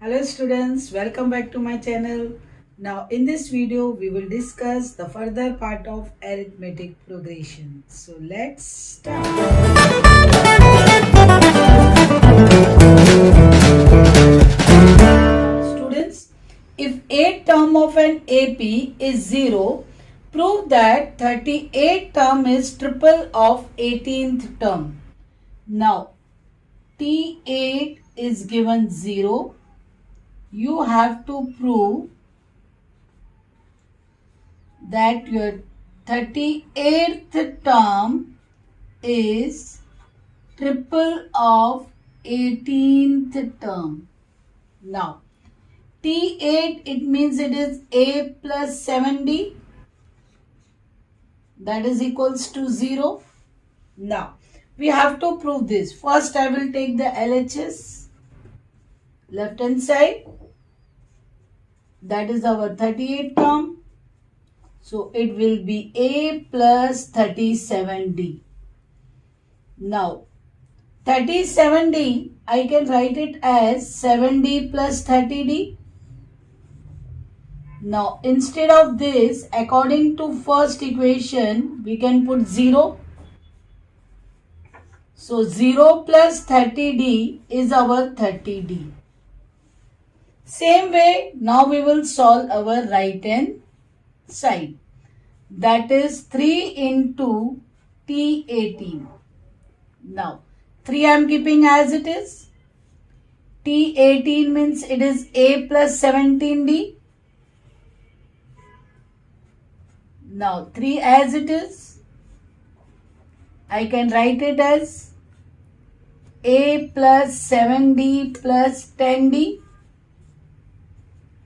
Hello students, welcome back to my channel. Now in this video we will discuss the further part of arithmetic progression. So let's start. Students, if 8 term of an AP is 0, prove that 38 term is triple of 18th term. Now T8 is given 0. You have to prove that your 38th term is triple of 18th term. Now, T8, it means it is A plus 7D, that is equals to 0. Now, we have to prove this. First, I will take the LHS, left hand side, that is our 38th term. So it will be A plus 37D. Now 37D, I can write it as 7D plus 30D. Now instead of this, according to first equation, we can put 0. So 0 plus 30D is our 30D. Same way, now we will solve our right hand side. That is 3 into T18. Now 3 I am keeping as it is. T18 means it is A plus 17D. Now 3 as it is. I can write it as A plus 7D plus 10D.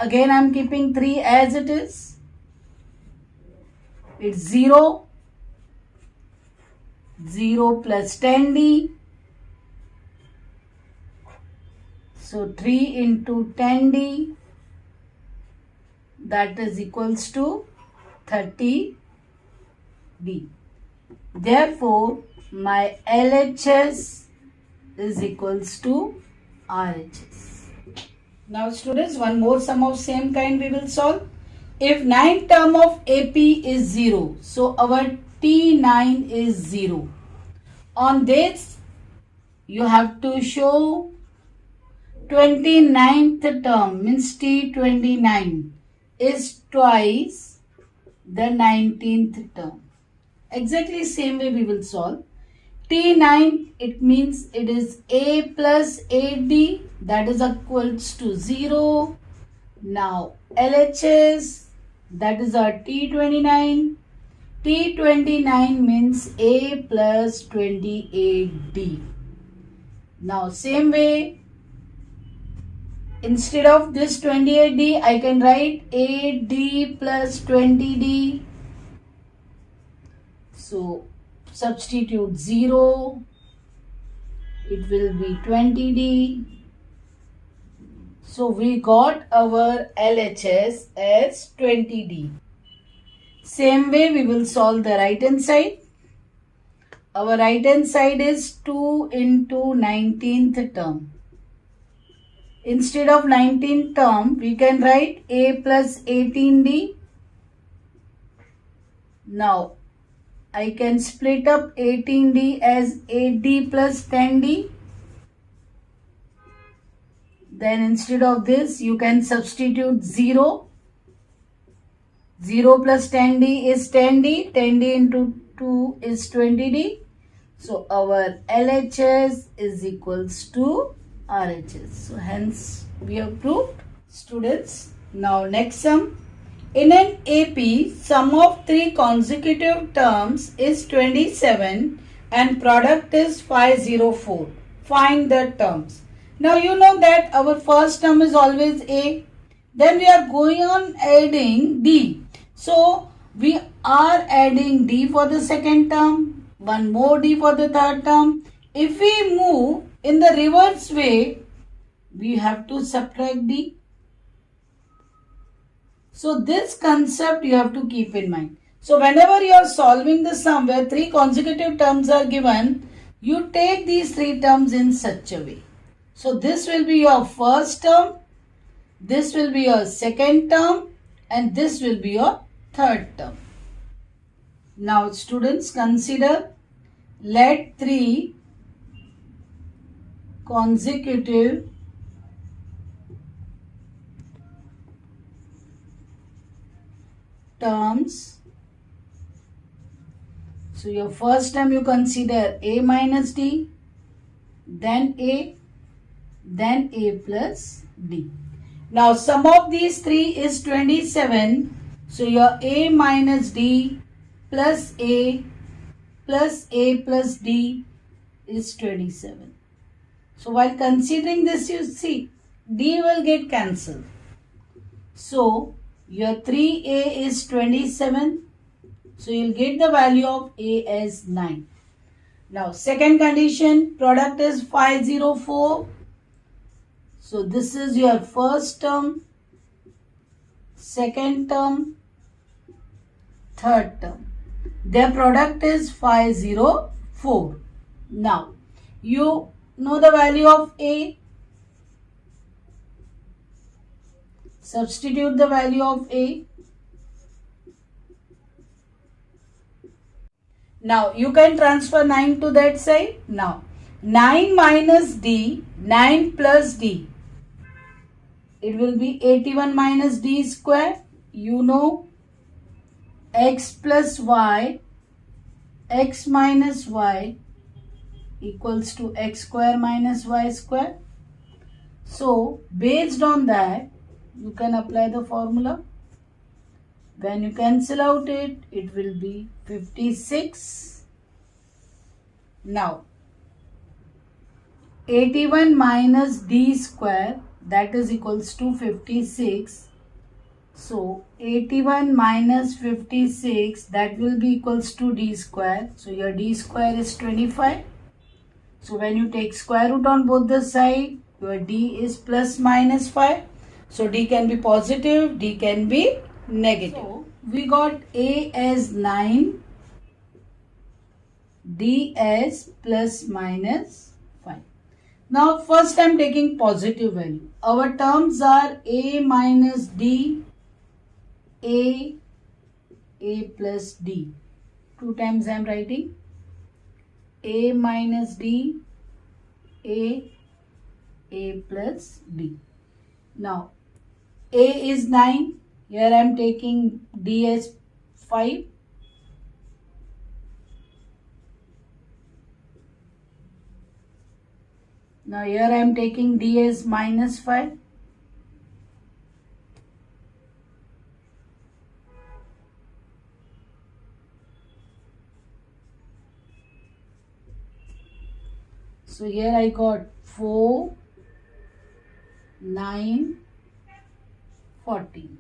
Again I am keeping 3 as it is. It's 0. 0 plus 10D. So 3 into 10D, that is equals to 30D. Therefore, my LHS is equals to RHS. Now students, one more sum of same kind we will solve. If 9 term of AP is 0, so our T9 is 0. On this, you have to show 29th term, means T29 is twice the 19th term. Exactly same way we will solve. T9, it means it is A plus 8D, that is equals to 0. Now LHS, that is our T29. T29 means A plus 28D. Now same way, instead of this 28D, I can write 8D plus 20D. So substitute 0, it will be 20D. So we got our LHS as 20D. Same way we will solve the right hand side. Our right hand side is 2 into 19th term. Instead of 19th term, we can write A plus 18D. Now, I can split up 18D as 8D plus 10D. Then instead of this, you can substitute 0. 0 plus 10D is 10D. 10D into 2 is 20D. So our LHS is equals to RHS. So hence we have proved. Students, now next sum. In an AP, sum of 3 consecutive terms is 27 and product is 504. Find the terms. Now you know that our first term is always A. Then we are going on adding D. So we are adding D for the second term, one more D for the third term. If we move in the reverse way, we have to subtract D. So this concept you have to keep in mind. So whenever you are solving the sum where 3 consecutive terms are given, you take these 3 terms in such a way. So this will be your first term This will be your second term and this will be your third term. Now students, consider, let 3 consecutive terms. So your first term you consider a minus d, then a plus d. Now sum of these three is 27. So your a minus d plus a plus d is 27. So while considering this, you see d will get cancelled. So your 3a is 27. So you'll get the value of a as 9. Now second condition, product is 504. So this is your first term, second term, third term. Their product is 504. Now you know the value of a. Substitute the value of a. Now you can transfer 9 to that side. Now 9 minus d, 9 plus d. It will be 81 minus d square. You know x plus y, x minus y equals to x square minus y square. So based on that, you can apply the formula. When you cancel out it, it will be 56. Now 81 minus d square, that is equals to 56. So 81 minus 56, that will be equals to d square. So your d square is 25. So when you take square root on both the side, your d is plus minus 5. So d can be positive, d can be negative. So we got a as 9, d as plus minus 5. Now first I am taking positive value. Our terms are a minus d, a plus d. 2 times I am writing a minus d, a plus d. Now a is 9. Here I am taking d as 5. Now here I am taking d as minus 5. So here I got 4, 9, 14.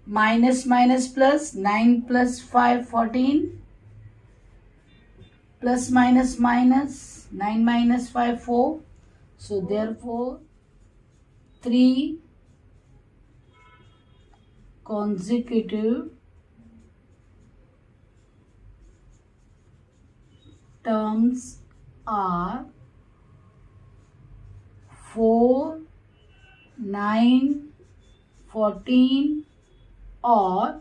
Minus minus plus, 9 plus 5, 14. Plus minus minus, 9 minus 5, 4. So therefore 3 consecutive terms are 4, 9, 14 or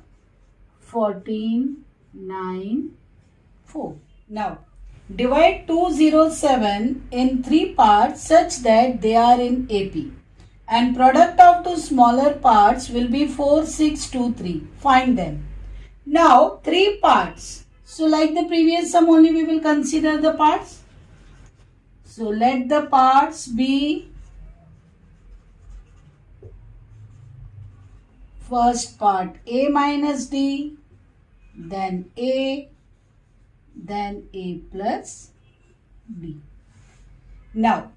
14, 9, 4. Now divide 207 in 3 parts such that they are in AP. And product of 2 smaller parts will be 4, 6, 2, 3. Find them. Now 3 parts. So like the previous sum only we will consider the parts. So let the parts be first part a minus d, then a plus d. Now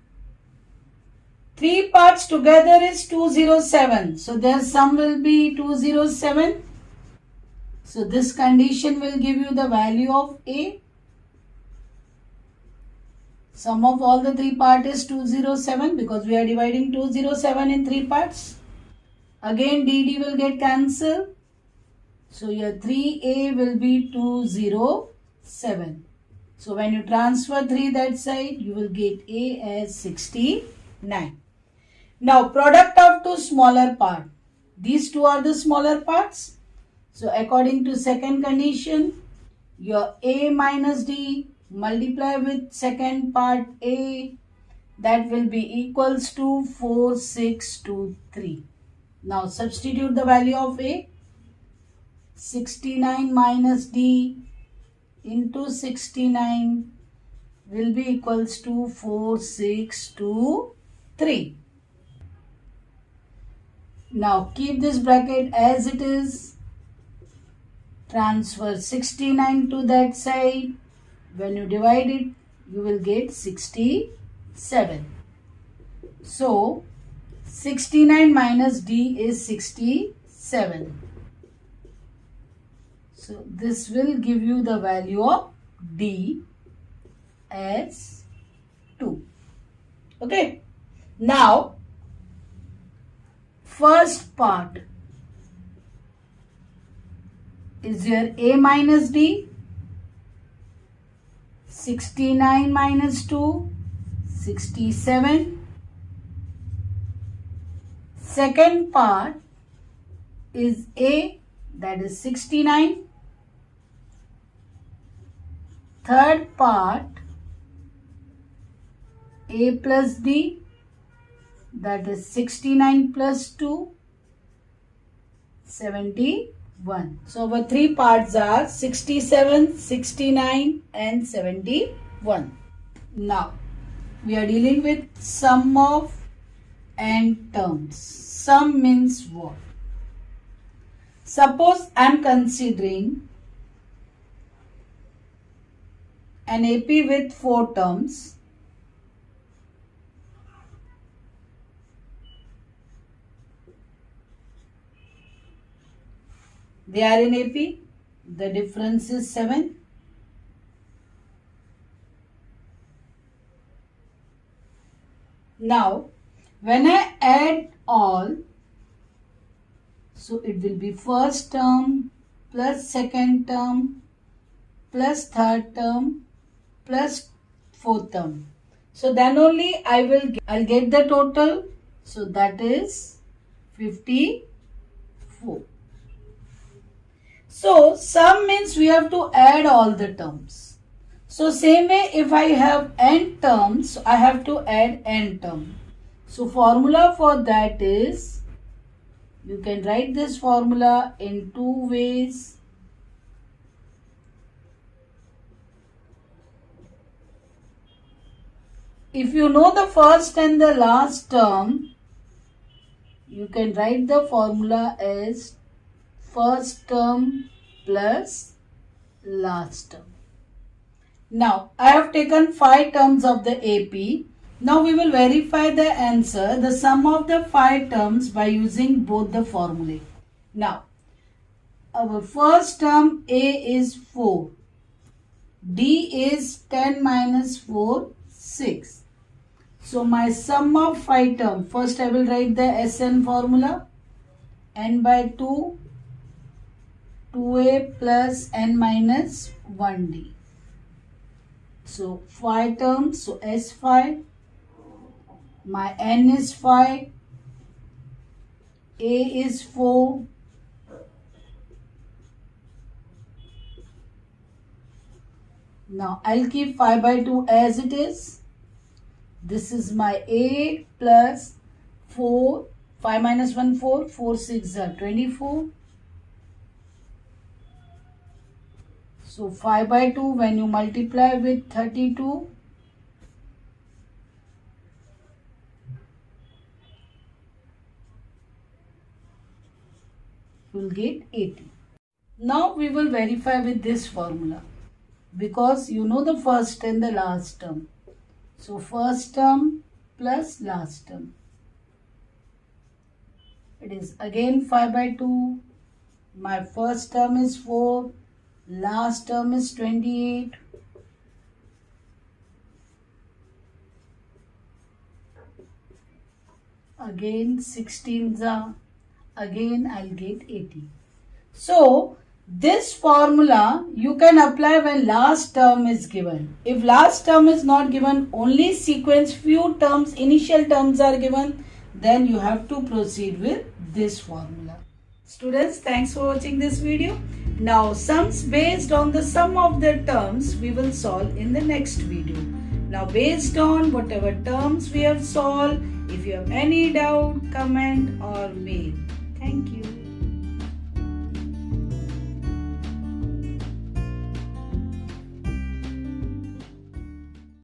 3 parts together is 207. So their sum will be 207. So this condition will give you the value of a. Sum of all the 3 parts is 207 because we are dividing 207 in 3 parts. Again dd will get cancelled. So your 3a will be 207. So when you transfer 3 that side, you will get a as 69. Now product of of two smaller parts. These two are the smaller parts. So according to second condition, your A minus D multiply with second part A, that will be equals to 4623. Now substitute the value of A. 69 minus D into 69 will be equals to 4623. Now keep this bracket as it is. Transfer 69 to that side. When you divide it, you will get 67. So 69 minus D is 67. So this will give you the value of D as 2. Okay. Now first part is your A minus D. 69 minus 2, 67. Second part is A, that is 69. Third part, A plus D, that is 69 plus 2, 71. So our three parts are 67, 69 and 71. Now we are dealing with sum of n terms. Sum means what? Suppose I am considering an AP with 4 terms. They are in AP. The difference is 7. Now, when I add all, so it will be first term plus second term plus third term plus fourth term. So then only I'll get the total. So that is 54. So sum means we have to add all the terms. So same way, if I have n terms, I have to add n term. So formula for that is, you can write this formula in two ways. If you know the first and the last term, you can write the formula as first term plus last term. Now, I have taken 5 terms of the AP. Now, we will verify the answer, the sum of the 5 terms by using both the formulae. Now, our first term A is 4. D is 10 minus 4, 6. So, my sum of 5 terms, first I will write the SN formula. N by 2, 2A plus N minus 1D. So 5 terms, so S5, my N is 5, A is 4, now I'll keep 5 by 2 as it is. This is my 8 plus 4, 5 minus 1, 4, 4 6 are 24. So 5 by 2 when you multiply with 32, you will get 80. Now we will verify with this formula because you know the first and the last term. So first term plus last term. It is again 5 by 2. My first term is 4. Last term is 28. Again 16s are. Again I'll get 80. So this formula you can apply when last term is given. If last term is not given, only sequence few terms, initial terms are given, then you have to proceed with this formula. Students, thanks for watching this video. Now sums based on the sum of the terms we will solve in the next video. Now based on whatever terms we have solved, if you have any doubt, comment or mail. Thank you.